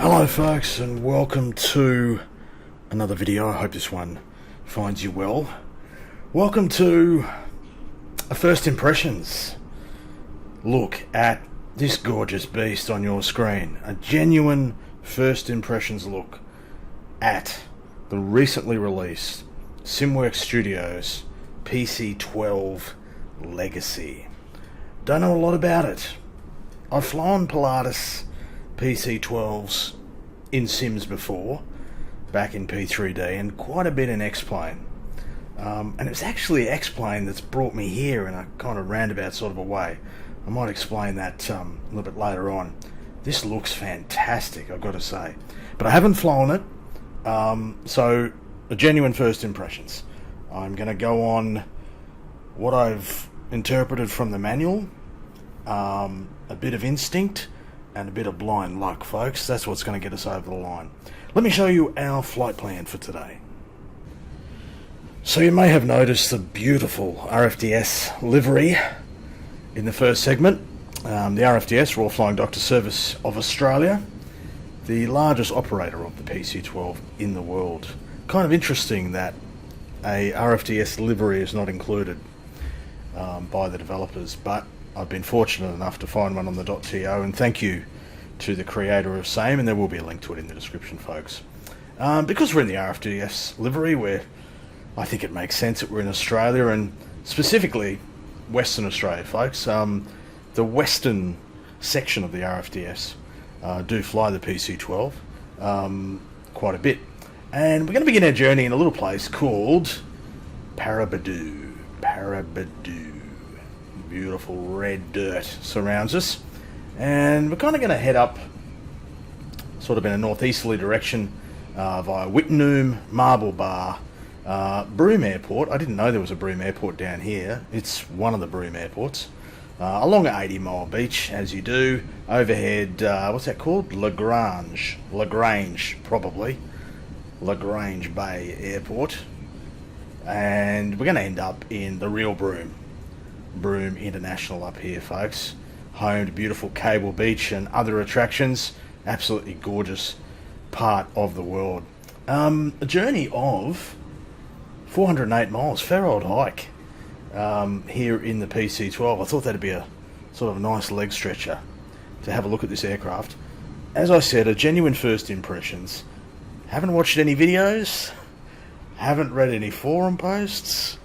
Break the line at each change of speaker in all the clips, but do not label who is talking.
Hello folks, and welcome to another video. I hope this one finds you well. Welcome to a first impressions look at this gorgeous beast on your screen. A genuine first impressions look at the recently released SimWorks Studios PC-12 Legacy. Don't know a lot about it. I've flown Pilatus PC-12s in Sims before, back in P3D, and quite a bit in X-Plane. And it was actually X-Plane that's brought me here in a kind of roundabout sort of a way. I might explain that a little bit later on. This looks fantastic, I've got to say. But I haven't flown it, so a genuine first impressions. I'm going to go on what I've interpreted from the manual, a bit of instinct, and a bit of blind luck, folks. That's what's going to get us over the line. Let me show you our flight plan for today. So you may have noticed the beautiful RFDS livery in the first segment. The RFDS, Royal Flying Doctor Service of Australia, the largest operator of the PC-12 in the world. Kind of interesting that a RFDS livery is not included by the developers, but I've been fortunate enough to find one on the .to, and thank you to the creator of same, and there will be a link to it in the description, folks. Because we're in the RFDS livery, I think it makes sense that we're in Australia, and specifically Western Australia, folks. The western section of the RFDS do fly the PC-12 quite a bit. And we're going to begin our journey in a little place called Paraburdoo. Beautiful red dirt surrounds us, and we're kind of going to head up sort of in a northeasterly direction via Wittenoom, Marble Bar, Broome Airport. I didn't know there was a Broome Airport down here. It's one of the Broome airports. Along 80 Mile Beach, as you do. Overhead, what's that called? Lagrange, probably. Lagrange Bay Airport. And we're going to end up in the real Broome International up here, folks. Home to beautiful Cable Beach and other attractions. Absolutely gorgeous part of the world. A journey of 408 miles, fair old hike here in the PC-12. I thought that'd be a sort of nice leg stretcher to have a look at this aircraft. As I said, a genuine first impressions. Haven't watched any videos, haven't read any forum posts.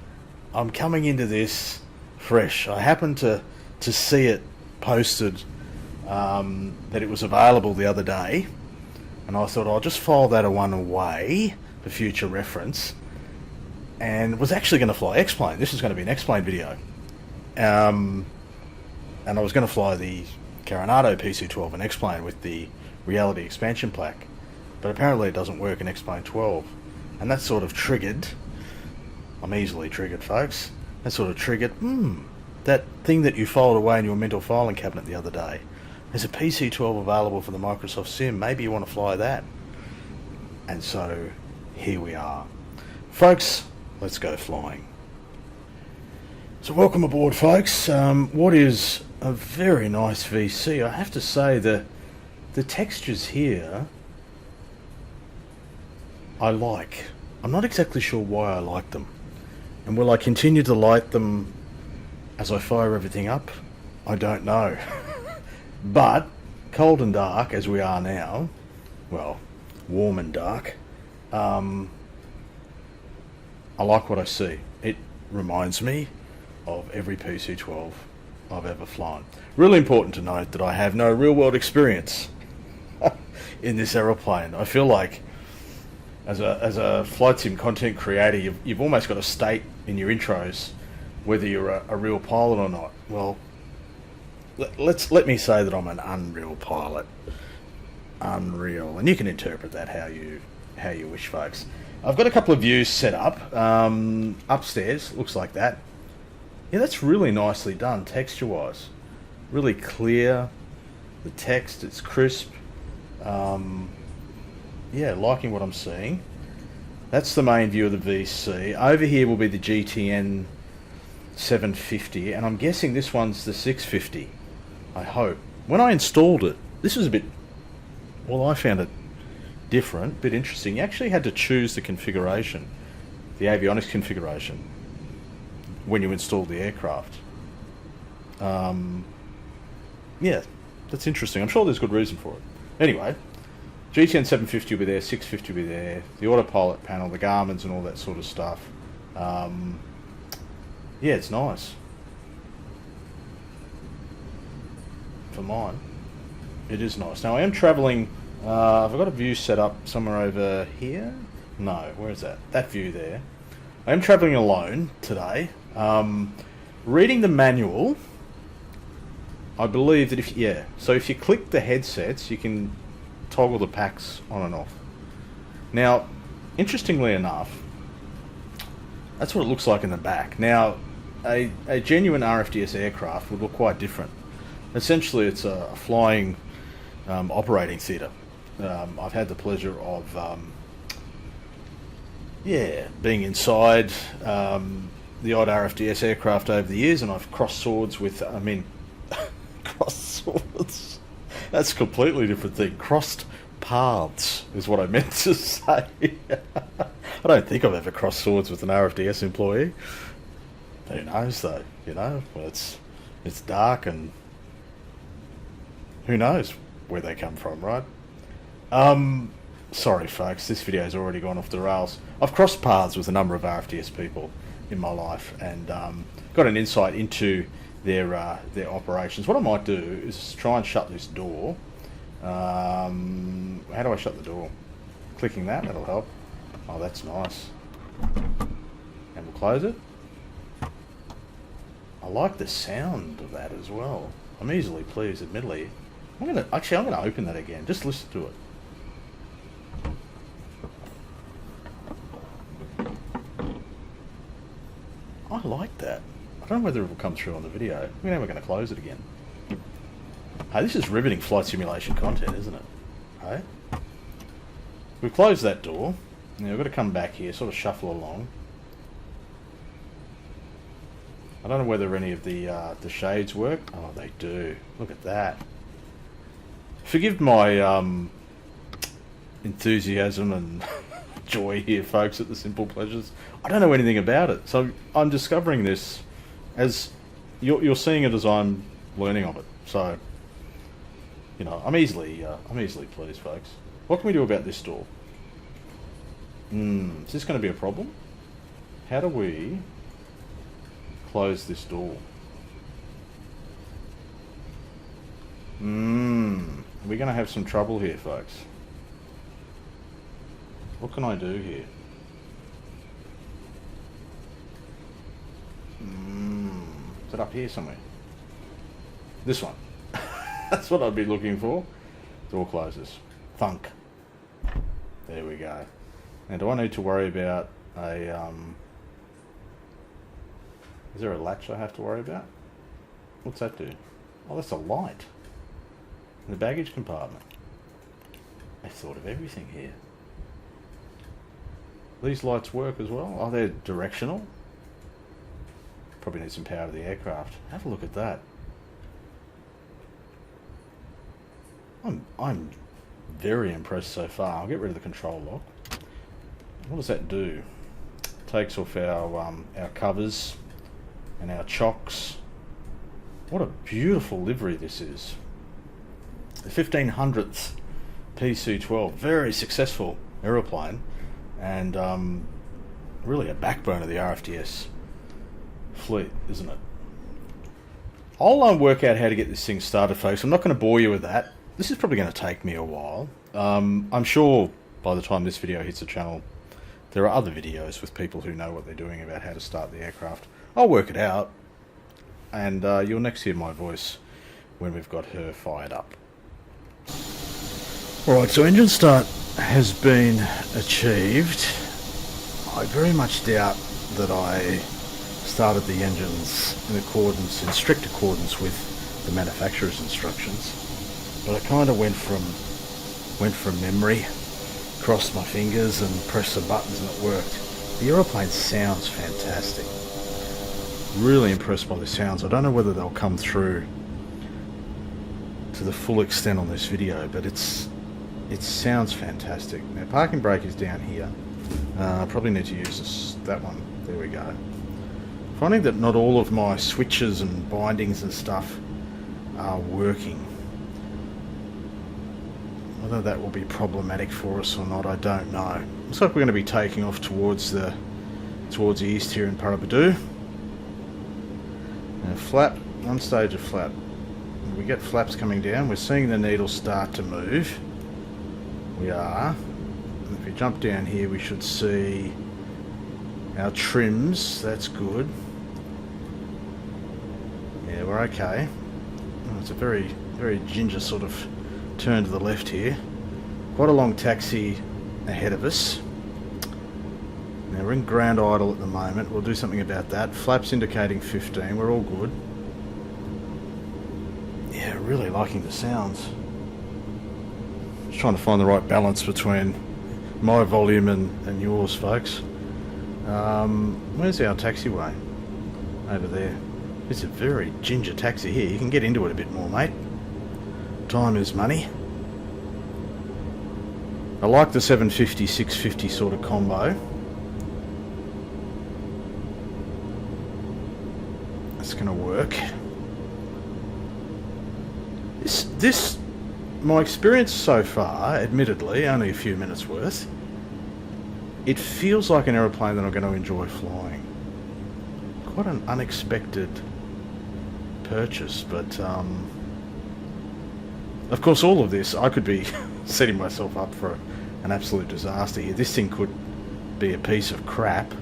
I'm coming into this fresh. I happened to see it posted that it was available the other day, and I thought I'll just file that one away for future reference, and was actually going to fly X-Plane. This is going to be an X-Plane video, and I was going to fly the Coronado PC-12 in X-Plane with the reality expansion plaque, but apparently it doesn't work in X-Plane 12, and that sort of triggered, I'm easily triggered, folks, that sort of triggered, that thing that you filed away in your mental filing cabinet the other day. There's a PC-12 available for the Microsoft Sim. Maybe you want to fly that. And so, here we are. Folks, let's go flying. So welcome aboard, folks. What is a very nice VC. I have to say the textures here I like. I'm not exactly sure why I like them. And will I continue to like them as I fire everything up? I don't know. But cold and dark as we are now, well, warm and dark, I like what I see. It reminds me of every PC-12 I've ever flown. Really important to note that I have no real world experience in this aeroplane. I feel like as a flight sim content creator, you've almost got to state in your intros whether you're a real pilot or not. Well, let me say that I'm an unreal pilot. Unreal, and you can interpret that how you wish, folks. I've got a couple of views set up upstairs. Looks like that. Yeah, that's really nicely done texture-wise. Really clear. The text, it's crisp. Yeah, liking what I'm seeing. That's the main view of the VC. Over here will be the GTN 750, and I'm guessing this one's the 650. I hope. When I installed it, this was a bit Well, I found it different, bit interesting. You actually had to choose the configuration, the avionics configuration, when you installed the aircraft. Yeah, that's interesting. I'm sure there's good reason for it. Anyway, GTN 750 will be there, 650 will be there, the autopilot panel, the Garmin's and all that sort of stuff. Yeah, it's nice. For mine, it is nice. Now I am travelling, I've got a view set up somewhere over here. No, where is that? That view there. I am travelling alone today. Reading the manual, I believe that if you click the headsets, you can toggle the packs on and off. Now, interestingly enough, that's what it looks like in the back. Now, a genuine RFDS aircraft would look quite different. Essentially, it's a flying operating theatre. I've had the pleasure of being inside the odd RFDS aircraft over the years, and I've crossed swords with, crossed swords. That's a completely different thing. Crossed paths is what I meant to say. I don't think I've ever crossed swords with an RFDS employee. Who knows, though? Well, it's dark, and who knows where they come from, right? Sorry, folks. This video's already gone off the rails. I've crossed paths with a number of RFDS people in my life, and got an insight into their operations. What I might do is try and shut this door. How do I shut the door? Clicking that'll help. Oh, that's nice. And we'll close it. I like the sound of that as well. I'm easily pleased, admittedly. I'm gonna open that again. Just listen to it. I like that. I don't know whether it will come through on the video. We're going to close it again. Hey, this is riveting flight simulation content, isn't it? Hey? We've closed that door. Now we've got to come back here, sort of shuffle along. I don't know whether any of the shades work. Oh, they do. Look at that. Forgive my enthusiasm and joy here, folks, at the Simple Pleasures. I don't know anything about it, so I'm discovering this as you're seeing it as I'm learning of it. So, I'm easily pleased, folks. What can we do about this door? Is this going to be a problem? How do we close this door? We're going to have some trouble here, folks. What can I do here? Is it up here somewhere? This one. That's what I'd be looking for. Door closes. Thunk. There we go. Now, do I need to worry about a... Is there a latch I have to worry about? What's that do? Oh, that's a light. In the baggage compartment. I thought of everything here. These lights work as well. Oh, they're directional. Probably need some power to the aircraft. Have a look at that. I'm very impressed so far. I'll get rid of the control lock. What does that do? Takes off our covers and our chocks. What a beautiful livery this is. The 1500th PC-12, very successful aeroplane, and really a backbone of the RFDS fleet, isn't it? I'll work out how to get this thing started, folks. I'm not going to bore you with that. This is probably going to take me a while. I'm sure by the time this video hits the channel, there are other videos with people who know what they're doing about how to start the aircraft. I'll work it out, and you'll next hear my voice when we've got her fired up. Alright, so engine start has been achieved. I very much doubt that I started the engines in strict accordance with the manufacturer's instructions, but I kind of went from memory, crossed my fingers and pressed some buttons, and it worked. The aeroplane sounds fantastic. Really impressed by the sounds. I don't know whether they'll come through to the full extent on this video, but it's It sounds fantastic. Now, parking brake is down here. Probably need to use that one. There we go. Finding that not all of my switches and bindings and stuff are working. Whether that will be problematic for us or not, I don't know. Looks like we're going to be taking off towards the east here in Paraburdoo. Now, flap, one stage of flap. We get flaps coming down. We're seeing the needle start to move. We are. And if we jump down here, we should see our trims. That's good. Yeah, we're okay. Oh, it's a very, very ginger sort of turn to the left here. Quite a long taxi ahead of us. Now we're in ground idle at the moment. We'll do something about that. Flaps indicating 15. We're all good. Yeah, really liking the sounds. Just trying to find the right balance between my volume and yours, folks. Where's our taxiway? Over there. It's a very ginger taxi here. You can get into it a bit more, mate. Time is money. I like the 750, 650 sort of combo. That's going to work. My experience so far, admittedly, only a few minutes worth, it feels like an aeroplane that I'm going to enjoy flying. Quite an unexpected purchase, but of course all of this, I could be setting myself up for an absolute disaster here. This thing could be a piece of crap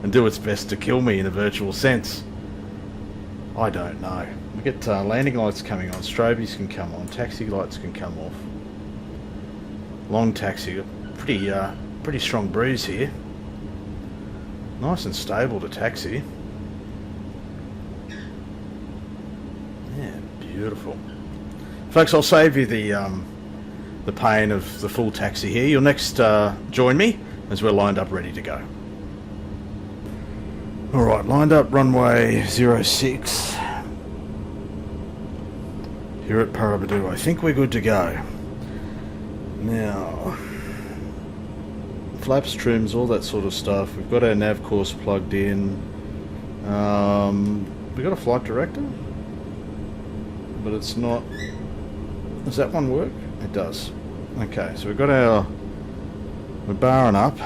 and do its best to kill me in a virtual sense. I don't know. We get landing lights coming on, strobies can come on, taxi lights can come off. Long taxi, pretty strong breeze here. Nice and stable to taxi. Yeah, beautiful. Folks, I'll save you the pain of the full taxi here. You'll next join me as we're lined up ready to go. Alright, lined up runway 06 here at Paraburdoo. I think we're good to go. Now, flaps, trims, all that sort of stuff. We've got our nav course plugged in. We've got a flight director, but it's not... Does that one work? It does. Okay, so we've got our... We're barring up.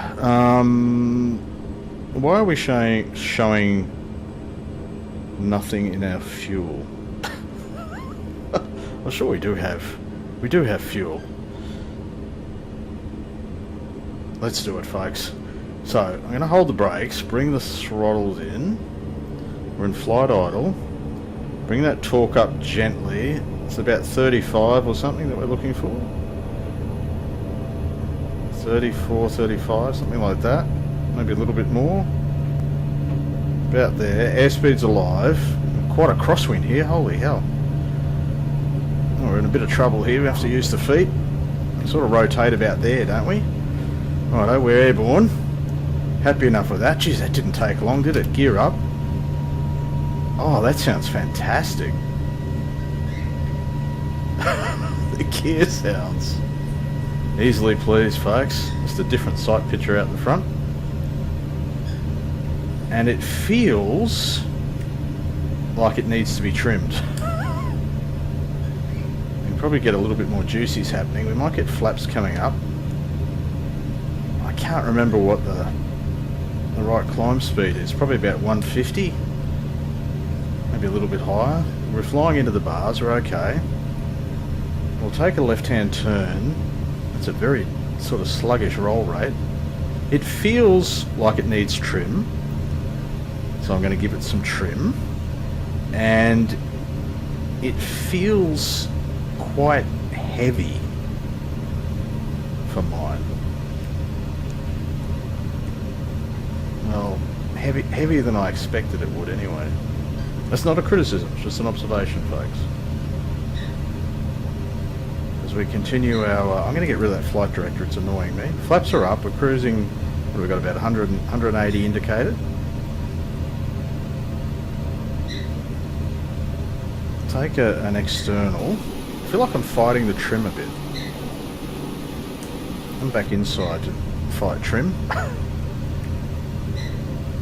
Why are we showing nothing in our fuel? I'm sure we do have fuel. Let's do it, folks. So I'm going to hold the brakes, bring the throttles in. We're in flight idle. Bring that torque up gently. It's about 35 or something that we're looking for. 34, 35, something like that. Maybe a little bit more. About there. Airspeed's alive. Quite a crosswind here. Holy hell. Oh, we're in a bit of trouble here. We have to use the feet. We sort of rotate about there, don't we? Righto, we're airborne. Happy enough with that. Geez, that didn't take long, did it? Gear up. Oh, that sounds fantastic. The gear sounds. Easily pleased, folks. Just a different sight picture out the front. And it feels like it needs to be trimmed. We can probably get a little bit more juices happening. We might get flaps coming up. I can't remember what the right climb speed is. Probably about 150. Maybe a little bit higher. We're flying into the bars. We're okay. We'll take a left-hand turn. It's a very sort of sluggish roll rate. It feels like it needs trim. So I'm going to give it some trim. And it feels quite heavy for mine. Well, heavier than I expected it would anyway. That's not a criticism, it's just an observation, folks. As we continue our... I'm going to get rid of that flight director, it's annoying me. Flaps are up, we're cruising... What have we got, about 100, 180 indicated. Take an external. feel like I'm fighting the trim a bit. I'm back inside to fight trim. A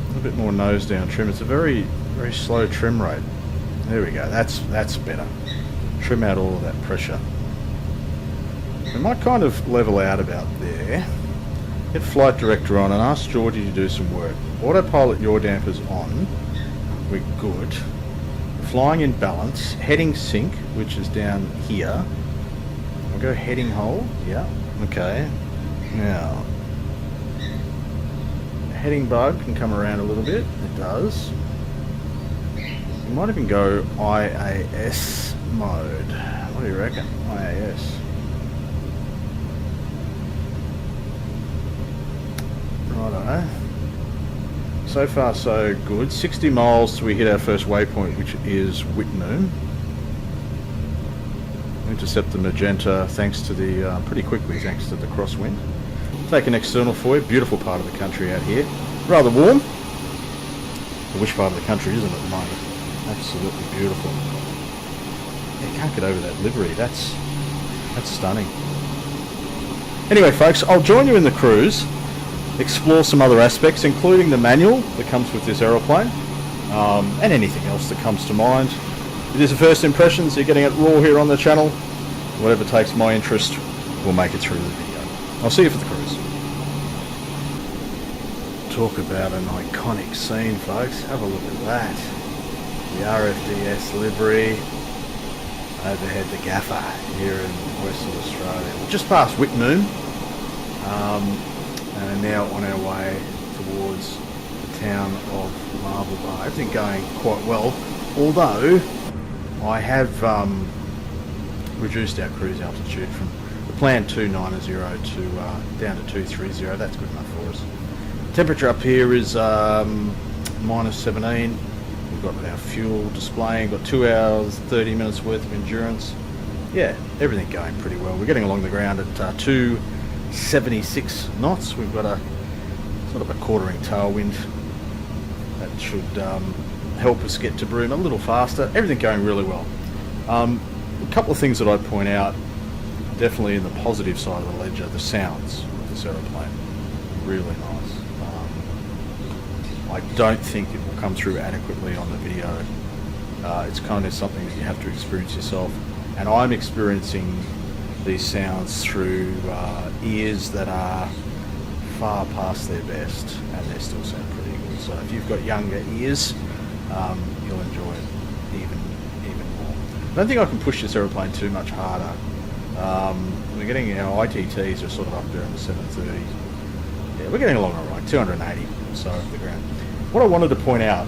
little bit more nose down trim. It's a very, very slow trim rate. There we go. That's better. Trim out all of that pressure. We might kind of level out about there. Get flight director on and ask Georgie to do some work. Autopilot yaw dampers on. We're good. Flying in balance. Heading sync, which is down here. We'll go heading hold. Yeah. Okay. Now, heading bug can come around a little bit. It does. We might even go IAS mode. What do you reckon? IAS. Righto. So far so good. 60 miles till we hit our first waypoint, which is Whitnoo. Intercept the magenta thanks to the pretty quickly thanks to the crosswind. Take an external for you. Beautiful part of the country out here. Rather warm. But which part of the country isn't at the moment? Absolutely beautiful. You can't get over that livery. That's stunning. Anyway, folks, I'll join you in the cruise. Explore some other aspects, including the manual that comes with this aeroplane, and anything else that comes to mind. It is a first impressions. You're getting it raw here on the channel. Whatever takes my interest, we'll make it through the video. I'll see you for the cruise. Talk about an iconic scene, folks. Have a look at that. The RFDS livery. Overhead the gaffer here in Western Australia. We're just past Whitnoo. And are now on our way towards the town of Marble Bar. Everything going quite well, although I have reduced our cruise altitude from the planned 290 to down to 230. That's good enough for us. Temperature up here is minus 17. We've got our fuel displaying, got 2 hours 30 minutes worth of endurance. Yeah, everything going pretty well. We're getting along the ground at 276 knots. We've got a sort of a quartering tailwind that should help us get to Broome a little faster. Everything going really well. A couple of things that I'd point out, definitely in the positive side of the ledger, the sounds of this aeroplane. Really nice. I don't think it will come through adequately on the video. It's kind of something that you have to experience yourself, and I'm experiencing these sounds through ears that are far past their best, and they still sound pretty good. So if you've got younger ears, you'll enjoy it even more. I don't think I can push this aeroplane too much harder. We're getting our ITTs are sort of up there in the 730. Yeah, we're getting along all right. 280 or so off the ground. What I wanted to point out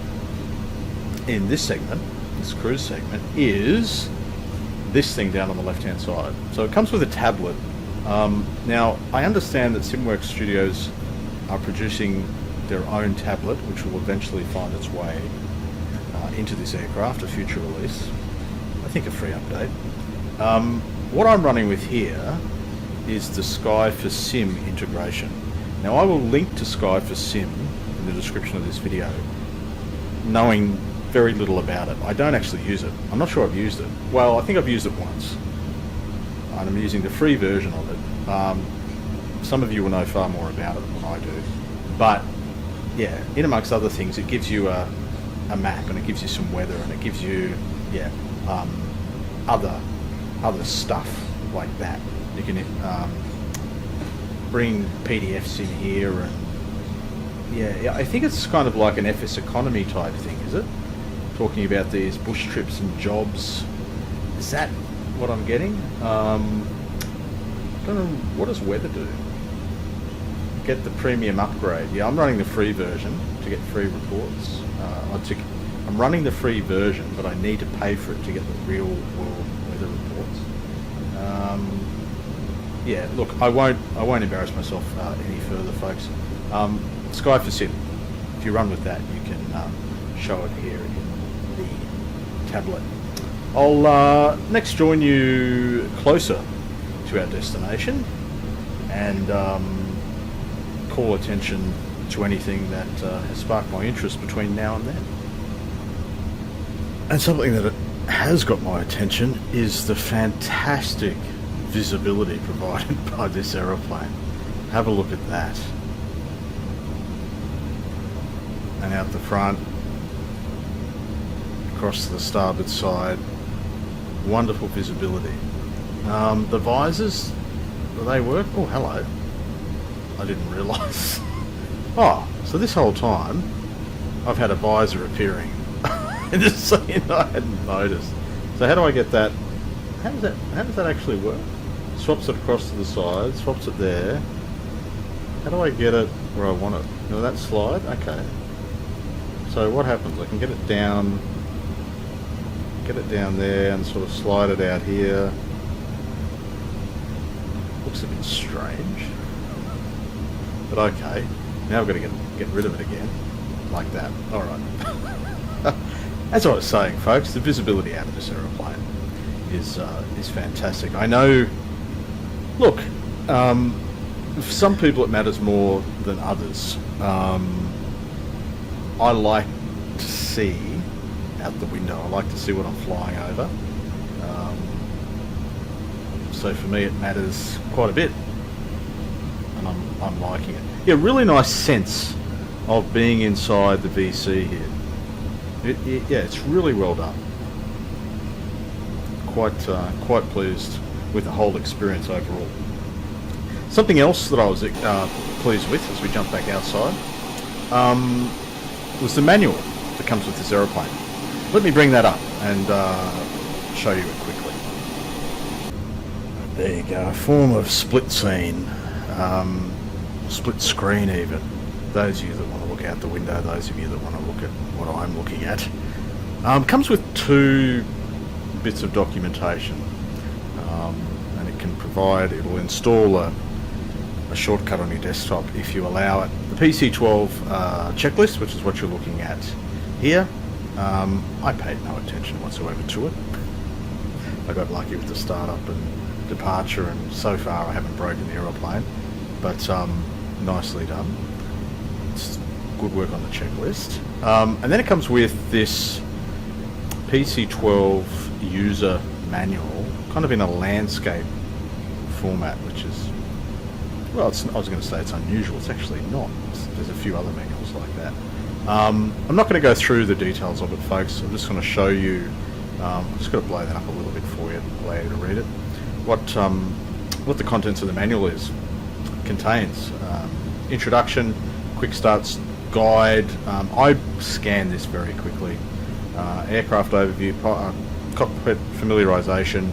in this segment, this cruise segment, is this thing down on the left hand side. So it comes with a tablet. Now I understand that SimWorks Studios are producing their own tablet, which will eventually find its way into this aircraft, a future release. I think a free update. What I'm running with here is the Sky for Sim integration. Now I will link to Sky for Sim in the description of this video, knowing very little about it. I don't actually use it. I'm not sure I've used it. Well, I think I've used it once. And I'm using the free version of it. Some of you will know far more about it than I do. But yeah, in amongst other things, it gives you a map, and it gives you some weather, and it gives you other stuff like that. You can bring PDFs in here, and yeah, I think it's kind of like an FS economy type thing, is it? Talking about these bush trips and jobs. Is that what I'm getting? I don't know, what does weather do? Get the premium upgrade. Yeah, I'm running the free version to get free reports. I'm running the free version, but I need to pay for it to get the real world weather reports. Yeah, look, I won't embarrass myself any further, folks. Sky for Sim. If you run with that, you can show it here in the tablet. I'll next join you closer to our destination and call attention to anything that has sparked my interest between now and then. And something that has got my attention is the fantastic visibility provided by this aeroplane. Have a look at that. And out the front, across to the starboard side, wonderful visibility. The visors, do they work? Oh, hello. I didn't realise. Oh, so this whole time I've had a visor appearing. Just so you know, I hadn't noticed. So how do I get that? How does that actually work? Swaps it across to the side, swaps it there. How do I get it where I want it? You know, that slide? Okay. So what happens? I can get it down there and sort of slide it out here. Looks a bit strange. But okay. Now I've got to get rid of it again. Like that. Alright. As I was saying, folks, the visibility out of this aeroplane is fantastic. I know, look, for some people it matters more than others. I like to see out the window. I like to see what I'm flying over. So for me it matters quite a bit, and I'm liking it. Yeah, really nice sense of being inside the VC here. Yeah, it's really well done. Quite pleased with the whole experience overall. Something else that I was pleased with as we jump back outside was the manual that comes with this aeroplane. Let me bring that up and show you it quickly. There you go, a form of split scene, split screen even. Those of you that want to look out the window, those of you that want to look at what I'm looking at. Comes with 2 bits of documentation, and it'll install a shortcut on your desktop if you allow it. The PC-12 checklist, which is what you're looking at here, I paid no attention whatsoever to it. I got lucky with the startup and departure, and so far I haven't broken the aeroplane, but nicely done. It's good work on the checklist. And then it comes with this PC-12 user manual, kind of in a landscape format, which is, well, I was going to say it's unusual. It's actually not. There's a few other manuals like that. I'm not going to go through the details of it, folks. I'm just going to show you. I'm just going to blow that up a little bit for you, allow you to read it. What the contents of the manual contains. Introduction, quick starts guide. I scanned this very quickly. Aircraft overview, cockpit familiarization,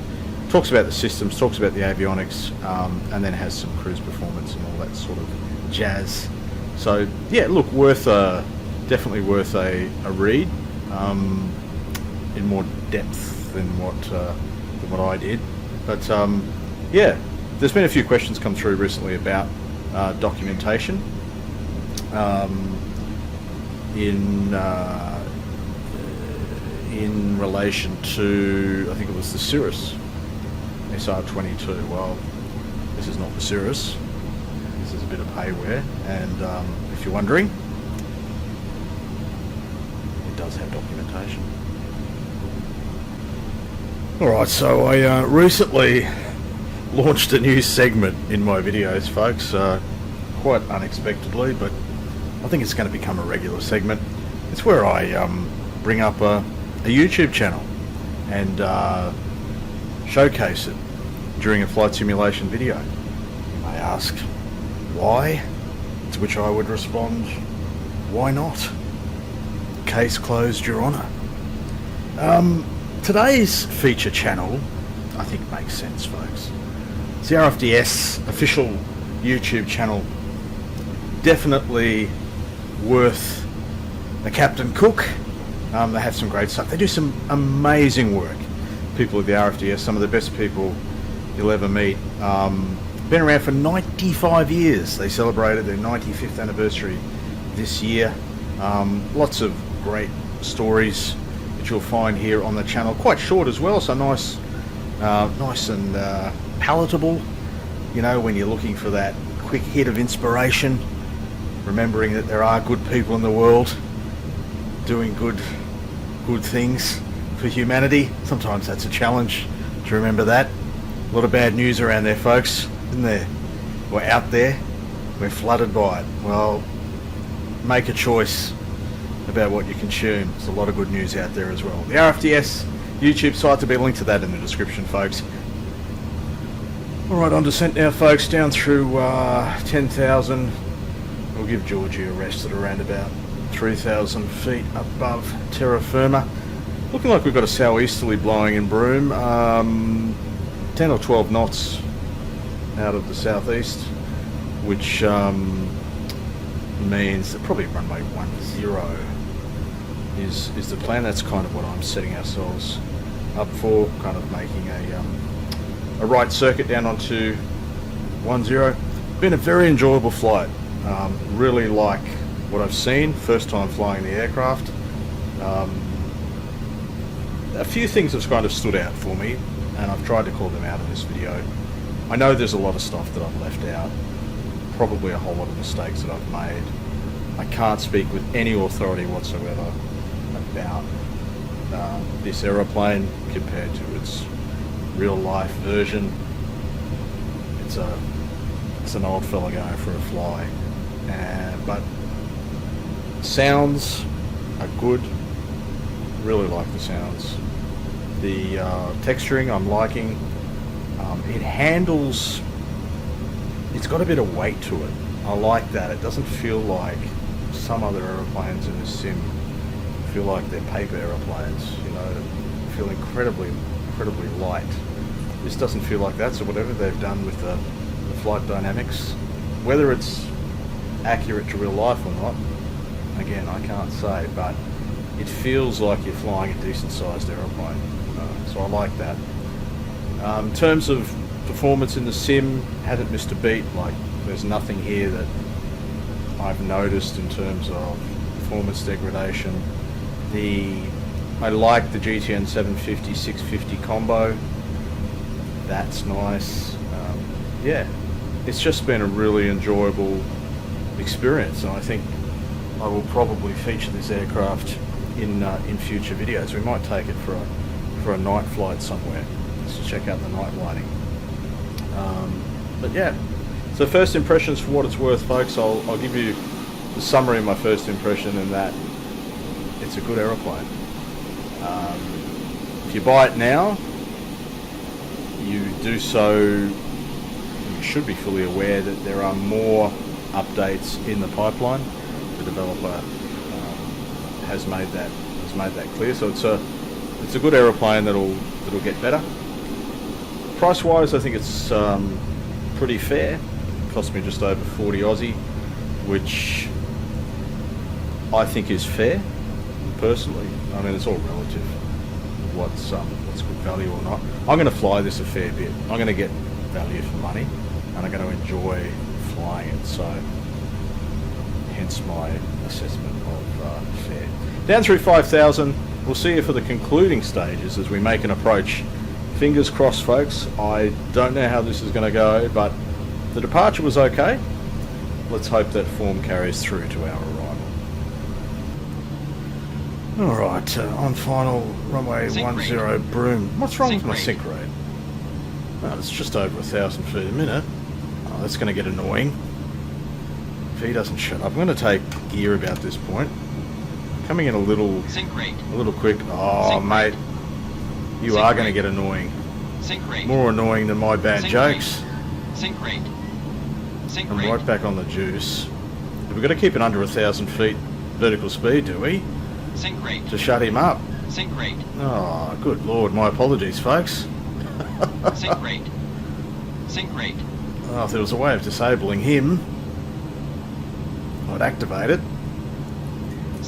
talks about the systems, talks about the avionics, and then has some cruise performance and all that sort of jazz. So yeah, look, definitely worth a read in more depth than what I did. But yeah, there's been a few questions come through recently about documentation in relation to, I think it was the Cirrus SR22. Well, this is not the Cirrus. This is a bit of haywire, and if you're wondering, it does have documentation. Alright, so I recently launched a new segment in my videos, folks, quite unexpectedly, but I think it's going to become a regular segment. It's where I bring up a YouTube channel and showcase it during a flight simulation video. You may ask, why? To which I would respond, why not? Case closed, Your Honour. Today's feature channel, I think, makes sense, folks. It's the RFDS official YouTube channel. Definitely worth a Captain Cook. They have some great stuff. They do some amazing work. People at the RFDS, some of the best people you'll ever meet. Been around for 95 years. They celebrated their 95th anniversary this year. Lots of great stories that you'll find here on the channel. Quite short as well, so nice and palatable. You know, when you're looking for that quick hit of inspiration, remembering that there are good people in the world doing good things for humanity. Sometimes that's a challenge to remember that. A lot of bad news around there, folks, isn't there? We're out there, we're flooded by it. Well, make a choice about what you consume. There's a lot of good news out there as well. The RFDS YouTube site, to be linked to that in the description, folks. Alright, on descent now, folks, down through 10,000. We'll give Georgia a rest at around about 3,000 feet above terra firma. Looking like we've got a southeasterly blowing in Broome. 10 or 12 knots out of the southeast, which means that probably runway 10 is the plan. That's kind of what I'm setting ourselves up for, kind of making a right circuit down onto 10. Been a very enjoyable flight. Really like what I've seen. First time flying the aircraft. A few things have kind of stood out for me, and I've tried to call them out in this video. I know there's a lot of stuff that I've left out, probably a whole lot of mistakes that I've made. I can't speak with any authority whatsoever about this aeroplane compared to its real life version. It's an old fella going for a fly, but sounds are good. Really like the sounds. The texturing I'm liking. It handles, it's got a bit of weight to it. I like that. It doesn't feel like some other aeroplanes in this sim feel like they're paper aeroplanes, you know, feel incredibly light. This doesn't feel like that, so whatever they've done with the flight dynamics, whether it's accurate to real life or not, again, I can't say, but it feels like you're flying a decent sized aeroplane, so I like that. In terms of performance in the sim, hadn't missed a beat. Like, there's nothing here that I've noticed in terms of performance degradation. I like the GTN 750-650 combo. That's nice. Yeah, it's just been a really enjoyable experience, and I think I will probably feature this aircraft in future videos. We might take it for a night flight somewhere, just to check out the night lighting. But yeah, so first impressions, for what it's worth, folks. I'll give you the summary of my first impression, in that it's a good aeroplane. If you buy it now, you do so, you should be fully aware that there are more updates in the pipeline. The developer has made that clear. So it's a good aeroplane that'll get better. Price wise, I think it's pretty fair. It cost me just over 40 Aussie, which I think is fair, personally. I mean, it's all relative, what's good value or not. I'm going to fly this a fair bit. I'm going to get value for money, and I'm going to enjoy flying it. So hence my assessment of fair. Down through 5,000, we'll see you for the concluding stages as we make an approach. Fingers crossed, folks. I don't know how this is going to go, but the departure was okay. Let's hope that form carries through to our arrival. Alright, on final, runway 10 Broome. What's wrong with my sync rate? Oh, it's just over 1,000 feet a minute. Oh, that's going to get annoying if he doesn't shut up. I'm going to take gear about this point. Coming in a little quick. Oh, mate, you are going to get annoying. More annoying than my bad jokes. I'm right back on the juice. We've got to keep it under 1,000 feet vertical speed, do we? To shut him up. Oh, good lord, my apologies, folks. Oh, if there was a way of disabling him, I'd activate it.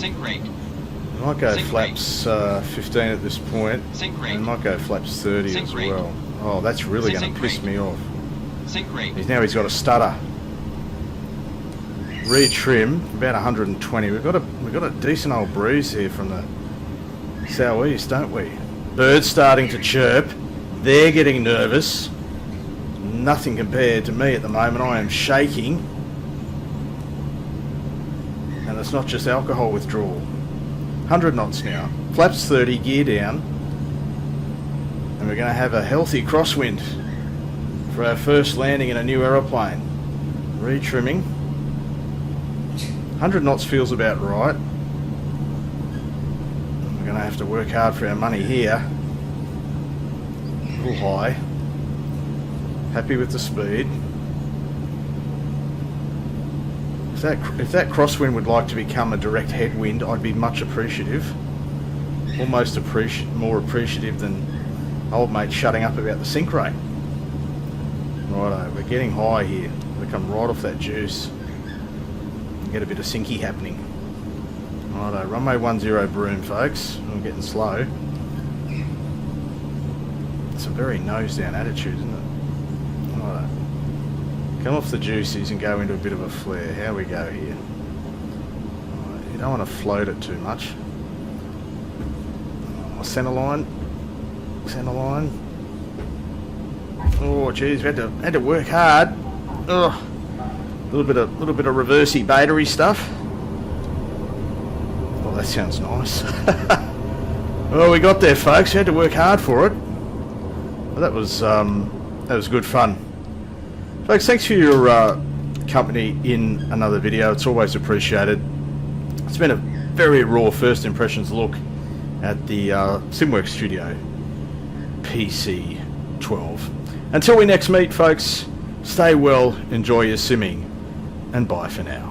I might go flaps 15 at this point, and I might go flaps 30 as well. Oh, that's really going to piss me off. He's got a stutter. Retrim about 120. We've got a decent old breeze here from the southeast, don't we? Birds starting to chirp. They're getting nervous. Nothing compared to me at the moment. I am shaking, and it's not just alcohol withdrawal. 100 knots now. Flaps 30, gear down. we're going to have a healthy crosswind for our first landing in a new aeroplane. Retrimming. 100 knots feels about right. We're going to have to work hard for our money here. A little high. Happy with the speed. If that crosswind would like to become a direct headwind, I'd be much appreciative. Almost more appreciative than old mate shutting up about the sink rate. Righto, we're getting high here. We come right off that juice. Get a bit of sinky happening. Righto, runway 10 Broome, folks. We're getting slow. It's a very nose down attitude, isn't it? Righto. Come off the juices and go into a bit of a flare. How we go here? Right, you don't want to float it too much. Centre line. Centre line. Oh, geez, we had to work hard. Ugh. A little bit of reversey baitery stuff. Oh, that sounds nice. Well, we got there, folks. We had to work hard for it. Well, that was good fun. Folks, thanks for your company in another video. It's always appreciated. It's been a very raw first impressions look at the SimWorks Studio PC-12. Until we next meet, folks, stay well, enjoy your simming, and bye for now.